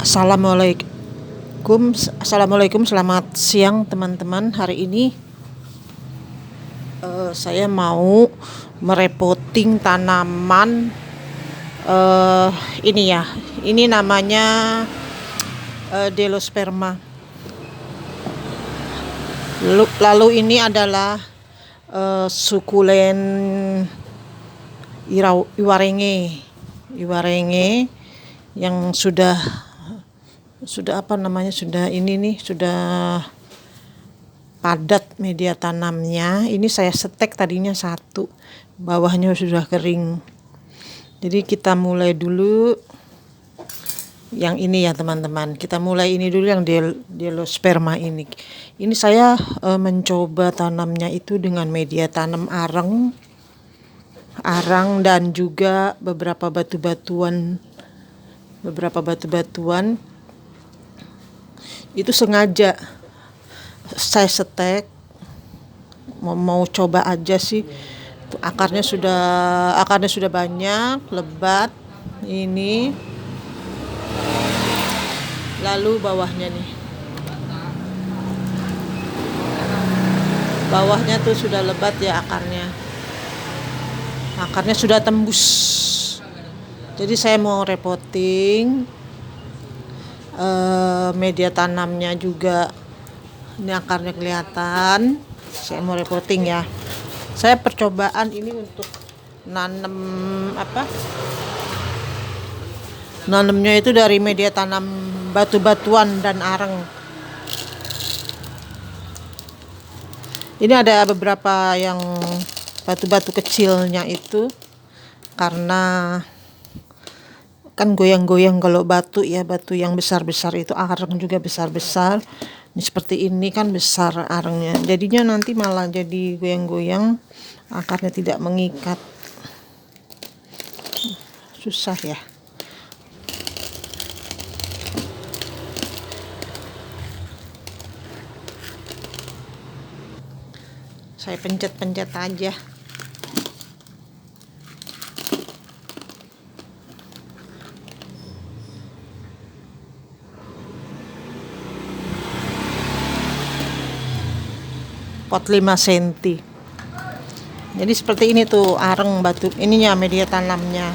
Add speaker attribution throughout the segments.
Speaker 1: Assalamualaikum, selamat siang teman-teman. Hari ini saya mau merepoting tanaman ini ya. Ini namanya Delosperma. Lalu ini adalah sukulen iwarenge yang sudah padat media tanamnya. Ini saya setek tadinya satu, bawahnya sudah kering. Jadi kita mulai dulu yang ini ya teman-teman. Kita mulai ini dulu yang Delosperma ini. Ini saya mencoba tanamnya itu dengan media tanam arang dan juga beberapa batu-batuan itu sengaja saya setek, mau coba aja sih. Akarnya sudah banyak, lebat ini. Lalu bawahnya tuh sudah lebat ya akarnya sudah tembus. Jadi saya mau repoting media tanamnya juga. Ini akarnya kelihatan. Saya mau repoting ya. Saya percobaan ini untuk nanamnya itu dari media tanam batu-batuan dan arang. Ini ada beberapa yang batu-batu kecilnya itu, karena kan goyang-goyang kalau batu yang besar-besar itu, arang juga besar-besar. Ini seperti ini kan besar arangnya, jadinya nanti malah jadi goyang-goyang, akarnya tidak mengikat, susah ya. Saya pencet-pencet aja. Pot 5 cm. Jadi seperti ini tuh arang batu ininya, media tanamnya.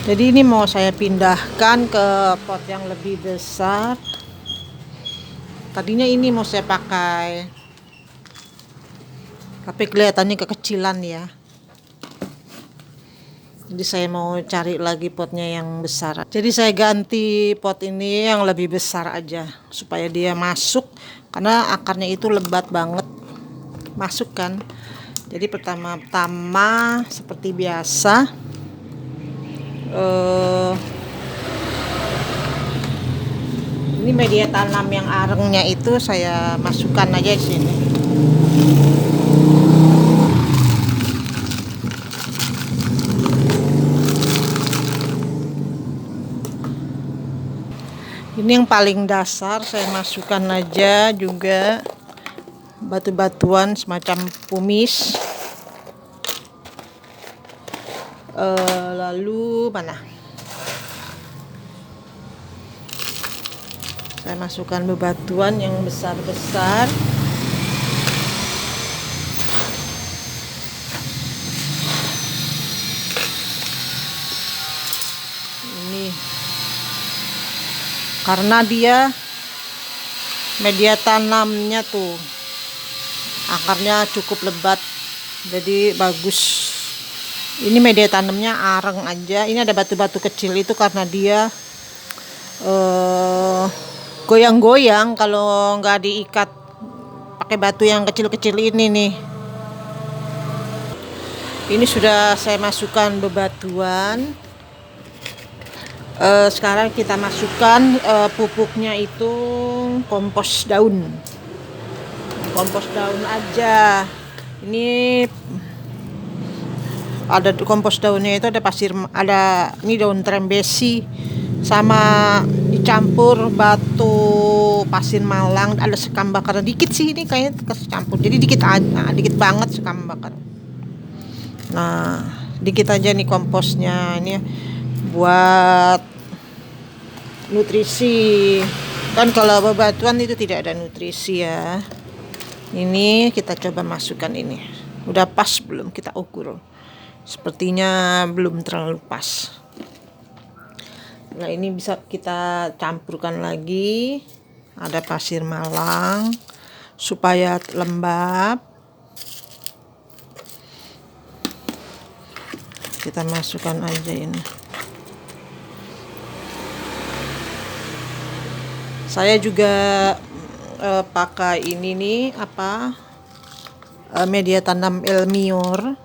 Speaker 1: Jadi ini mau saya pindahkan ke pot yang lebih besar. Tadinya ini mau saya pakai, tapi kelihatannya kekecilan ya. Jadi saya mau cari lagi potnya yang besar. Jadi saya ganti pot ini yang lebih besar aja supaya dia masuk, karena akarnya itu lebat banget. Masuk kan. Jadi pertama-tama seperti biasa ini media tanam yang arangnya itu saya masukkan aja di sini. Ini yang paling dasar saya masukkan aja juga batu-batuan semacam pumice. Lalu mana? Saya masukkan bebatuan yang besar-besar. Ini karena dia media tanamnya tuh akarnya cukup lebat, jadi bagus. Ini media tanamnya arang aja. Ini ada batu-batu kecil itu karena dia goyang-goyang kalau nggak diikat pakai batu yang kecil-kecil ini nih. Ini sudah saya masukkan bebatuan. Sekarang kita masukkan pupuknya itu kompos daun aja. Ini ada kompos daunnya itu, ada ini daun trembesi sama dicampur batu pasir malang, ada sekam bakar dikit sih, ini kayaknya kecampur, jadi dikit banget sekam bakar. Nah, dikit aja nih komposnya ini buat nutrisi. Kan kalau bebatuan itu tidak ada nutrisi ya. Ini kita coba masukkan ini. Udah pas belum, kita ukur. Sepertinya belum terlalu pas. Nah, ini bisa kita campurkan lagi. Ada pasir malang supaya lembab. Kita masukkan aja ini. Saya juga pakai ini nih media tanam Elmior.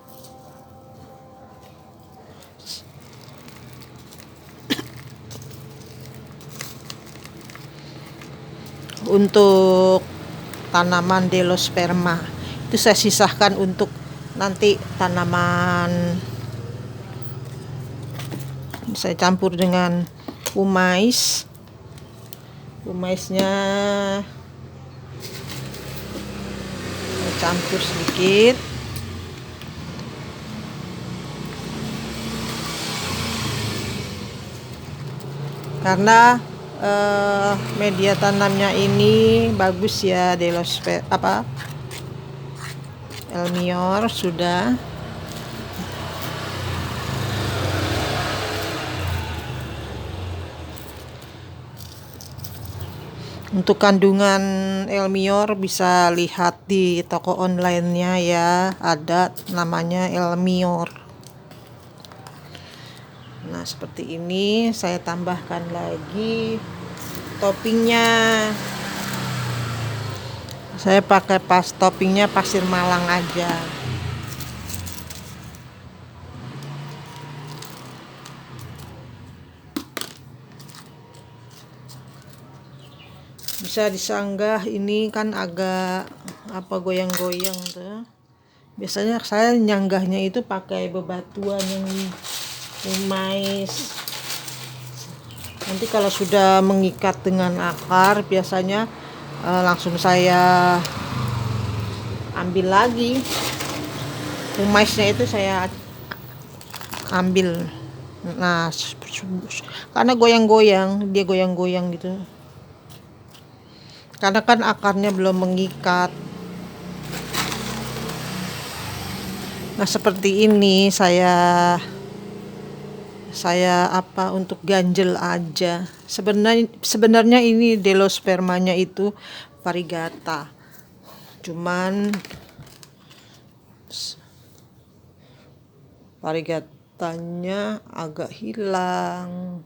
Speaker 1: Untuk tanaman Delosperma itu saya sisahkan untuk nanti tanaman. Saya campur dengan pumaisnya saya campur sedikit. Karena media tanamnya ini bagus ya, Elmior sudah. Untuk kandungan Elmior bisa lihat di toko online-nya ya, ada namanya Elmior. Nah, seperti ini saya tambahkan lagi toppingnya. Saya pakai toppingnya pasir malang aja. Bisa disanggah, ini kan agak goyang-goyang tuh. Biasanya saya nyanggahnya itu pakai bebatuan yang pumais. Nanti kalau sudah mengikat dengan akar, biasanya langsung saya ambil lagi. Pumaisnya itu saya ambil. Nah, karena dia goyang-goyang gitu. Karena kan akarnya belum mengikat. Nah, seperti ini saya untuk ganjel aja. Sebenarnya ini Delospermanya itu variegata. Cuman variegatanya agak hilang.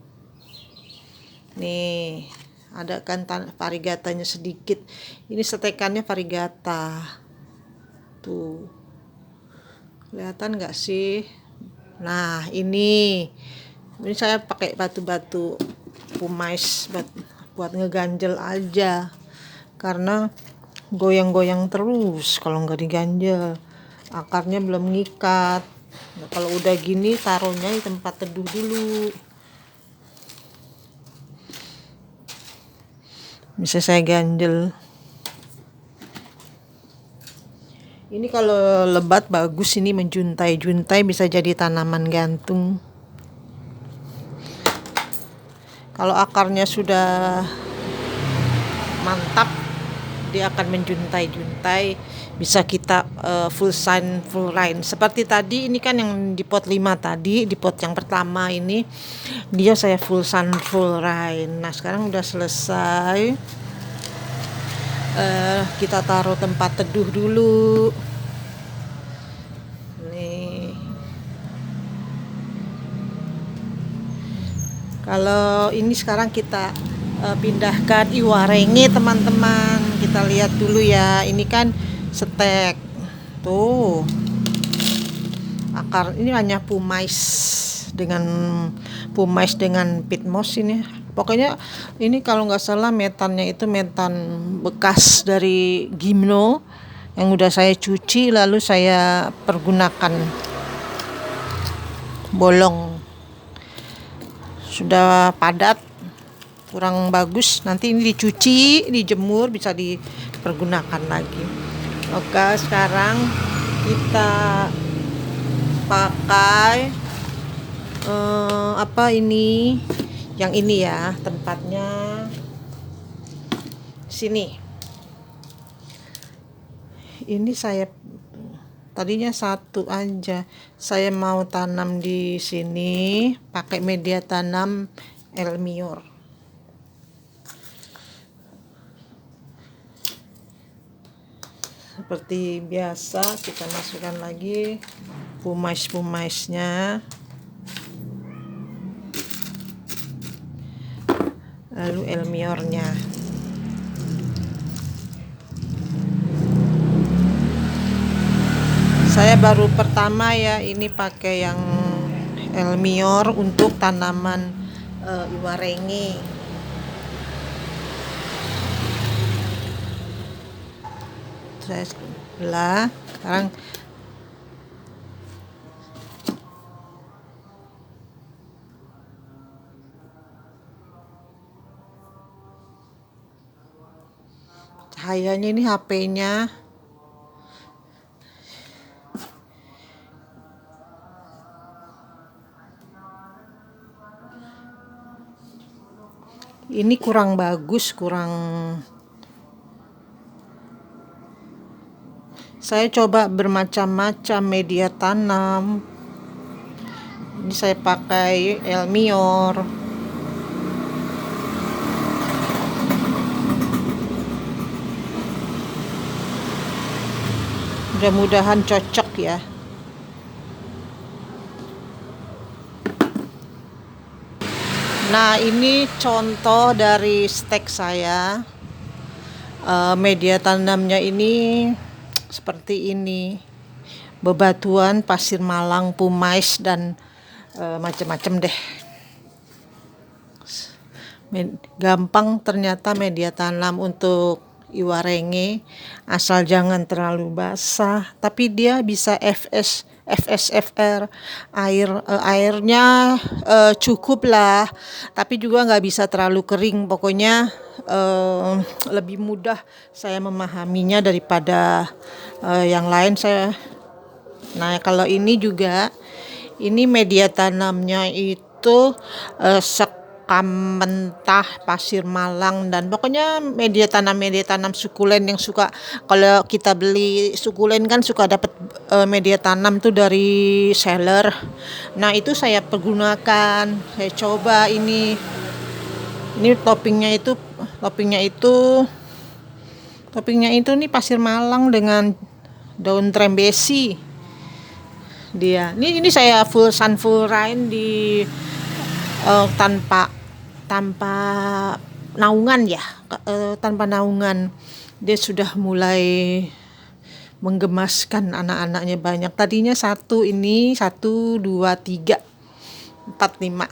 Speaker 1: Nih, ada kan variegatanya sedikit. Ini setekannya variegata. Tuh. Kelihatan nggak sih? Nah, ini saya pakai batu-batu pumais buat ngeganjel aja, karena goyang-goyang terus kalau nggak diganjel, akarnya belum ngikat. Nah, kalau udah gini taruhnya di tempat teduh dulu. Bisa saya ganjel. Ini kalau lebat bagus, ini menjuntai-juntai, bisa jadi tanaman gantung. Kalau akarnya sudah mantap, dia akan menjuntai-juntai. Bisa kita full rain. Seperti tadi, ini kan yang di pot 5 tadi, di pot yang pertama ini dia saya full rain. Nah, sekarang udah selesai. Kita taruh tempat teduh dulu. Nih, kalau ini sekarang kita pindahkan iwarenge, teman-teman. Kita lihat dulu ya. Ini kan stek tuh, akar ini hanya pumais dengan pitmos ini. Pokoknya ini kalau nggak salah metannya itu metan bekas dari gimno yang udah saya cuci lalu saya pergunakan bolong. Sudah padat, kurang bagus. Nanti ini dicuci, dijemur, bisa dipergunakan lagi. Oke, sekarang kita pakai Yang ini ya, tempatnya sini. Ini saya tadinya satu aja. Saya mau tanam di sini pakai media tanam Elmior. Seperti biasa kita masukkan lagi pumice-pumice-nya. Lalu Elmiornya. Saya baru pertama ya ini pakai yang Elmior untuk tanaman iwarengi. Saya belah sekarang. Cahayanya ini HP-nya. Ini kurang bagus, saya coba bermacam-macam media tanam. Ini saya pakai Elmior. Mudah-mudahan cocok ya. Nah, ini contoh dari stek saya. Media tanamnya ini seperti ini. Bebatuan, pasir malang, pumice, dan macam-macam deh. Gampang ternyata media tanam untuk iwarengi, asal jangan terlalu basah, tapi dia bisa FSFR, airnya cukup lah, tapi juga nggak bisa terlalu kering. Pokoknya lebih mudah saya memahaminya daripada yang lain. Nah, kalau ini juga, ini media tanamnya itu sekam mentah, pasir malang, dan pokoknya media tanam sukulen yang suka, kalau kita beli sukulen kan suka dapat media tanam tuh dari seller. Nah, itu saya pergunakan, saya coba ini toppingnya itu nih pasir malang dengan daun trembesi. Dia ini saya full rain di tanpa naungan ya, tanpa naungan. Dia sudah mulai menggemaskan anak-anaknya banyak. Tadinya 1, 2, 3, 4, 5.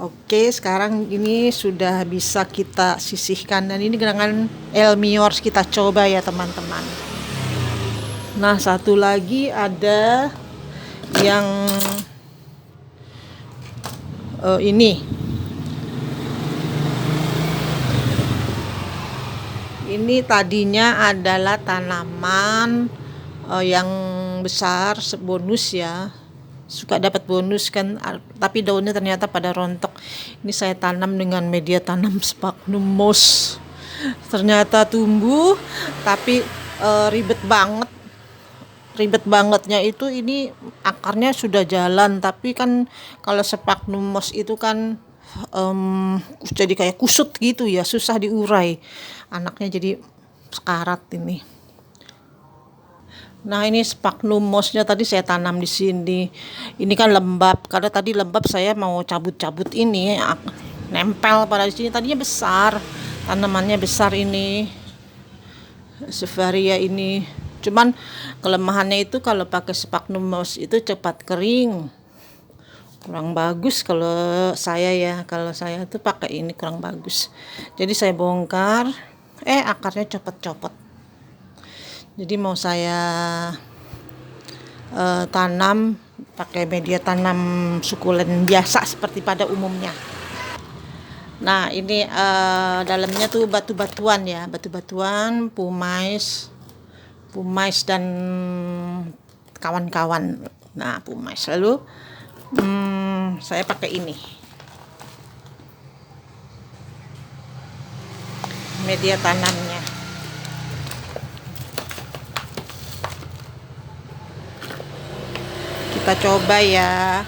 Speaker 1: Oke, sekarang ini sudah bisa kita sisihkan, dan ini dengan Elmior kita coba ya teman-teman. Nah, satu lagi ada yang ini tadinya adalah tanaman yang besar, bonus ya, suka dapat bonus kan, tapi daunnya ternyata pada rontok. Ini saya tanam dengan media tanam sphagnum moss, ternyata tumbuh, tapi ribet bangetnya itu, ini akarnya sudah jalan, tapi kan kalau sphagnum moss itu kan jadi kayak kusut gitu ya, susah diurai, anaknya jadi sekarat ini. Nah, ini sphagnum mossnya tadi saya tanam di sini. Ini kan lembab, karena tadi lembab saya mau cabut-cabut ini, nempel pada di sini. Tadinya besar, tanamannya besar ini, Sevaria ini. Cuman kelemahannya itu kalau pakai sphagnum moss itu cepat kering, kurang bagus kalau saya ya. Kalau saya tuh pakai ini kurang bagus. Jadi saya bongkar, akarnya copot-copot. Jadi mau saya tanam pakai media tanam sukulen biasa seperti pada umumnya. Nah, ini dalamnya tuh batu-batuan ya, pumice dan kawan-kawan. Nah, pumice. Lalu saya pakai ini. media tanamnya. Kita coba ya.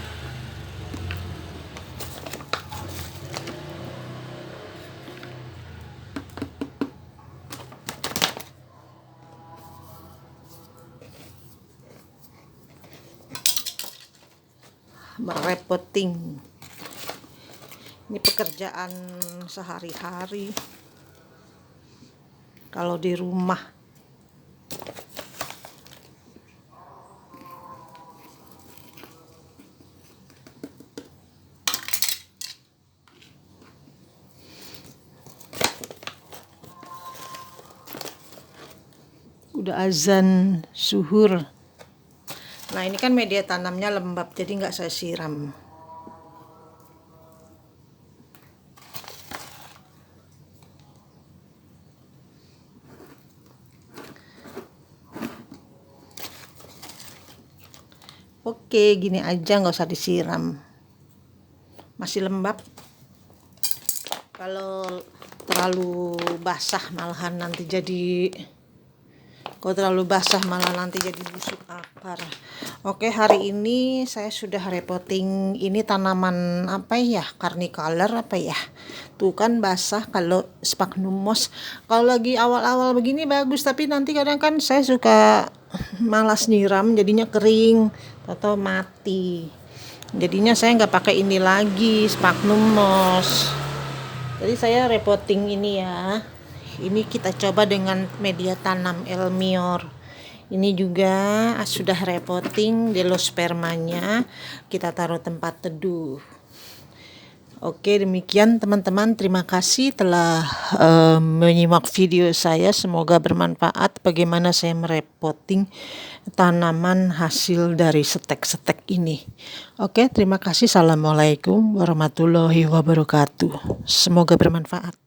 Speaker 1: Merepoting. Ini pekerjaan sehari-hari kalau di rumah. Udah azan zuhur. Nah, ini kan media tanamnya lembab, jadi nggak saya siram. Oke, gini aja, nggak usah disiram. Masih lembab. Kalau terlalu basah malahan nanti jadi busuk akar. Oke, hari ini saya sudah repotting ini tanaman apa ya, carnicolor apa ya, tuh kan basah. Kalau sphagnum moss kalau lagi awal-awal begini bagus, tapi nanti kadang kan saya suka malas nyiram, jadinya kering atau mati. Jadinya saya nggak pakai ini lagi, sphagnum moss. Jadi saya repotting ini ya. Ini kita coba dengan media tanam Elmior. Ini juga sudah repotting delospermanya. Kita taruh tempat teduh. Oke, demikian teman-teman. Terima kasih telah menyimak video saya. Semoga bermanfaat bagaimana saya merepotting tanaman hasil dari setek-setek ini. Oke, terima kasih. Assalamualaikum warahmatullahi wabarakatuh. Semoga bermanfaat.